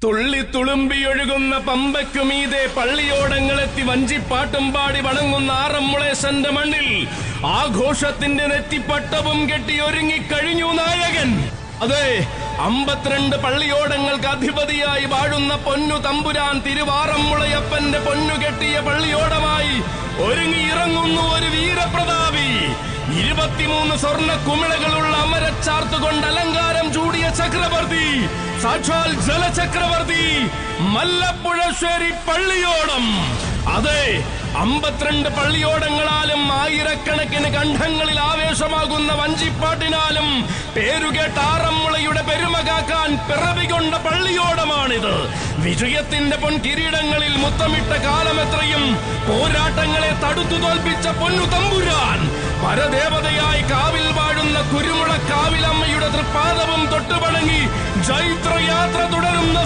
തുള്ളി തുളുമ്പിയൊഴുകുന്ന പമ്പയ്ക്കുമീതെ പള്ളിയോടങ്ങളെത്തി വഞ്ചിപ്പാട്ടും പാടി വണങ്ങുന്ന ആറന്മുളേശന്റെ മണ്ണിൽ ആഘോഷത്തിന്റെ നെറ്റിപ്പട്ടവും കെട്ടി ഒരുങ്ങിക്കഴിഞ്ഞു നായകൻ. അതെ, 52 പള്ളിയോടങ്ങൾക്ക് അധിപതിയായി വാഴുന്ന പൊന്നു തമ്പുരാൻ തിരുവാറന്മുളയപ്പന്റെ പൊന്നുകെട്ടിയ പള്ളിയോടമായി ഒരുങ്ങിയിറങ്ങുന്നു ഒരു വീരപ്രതാപി. 23 സ്വർണ്ണ കുമിളകളുള്ള അമരച്ചാർത്തുകൊണ്ട് അലങ്കാരം ചൂടിയ ചക്രവർത്തി, സാക്ഷാൽ ജലചക്രവർത്തി മല്ലപ്പുഴശ്ശേരി പള്ളിയോടം. അതെ, 52 പള്ളിയോടങ്ങളാലും ആയിരക്കണക്കിന് കണ്ഠങ്ങളിൽ ആവേശമാകുന്ന വഞ്ചിപ്പാട്ടിനാലും പേരുകേട്ട ആറന്മുളയുടെ പെരുമ കാക്കാൻ പിറവികൊണ്ട പള്ളിയോടമാണിത്. വിജയത്തിന്റെ പൊൻകിരീടങ്ങളിൽ മുത്തമിട്ട കാലമെത്രയും പോരാട്ടങ്ങളെ തടുത്തു തോൽപ്പിച്ച പൊന്നു തമ്പുരാൻ, പരദേവതയായി കാവിൽ വാഴുന്ന കുരുമുള കാവിലമ്മയുടെ തൃപ്പാദവും തൊട്ടുപണങ്ങി ജൈത്രയാത്ര തുടരുന്ന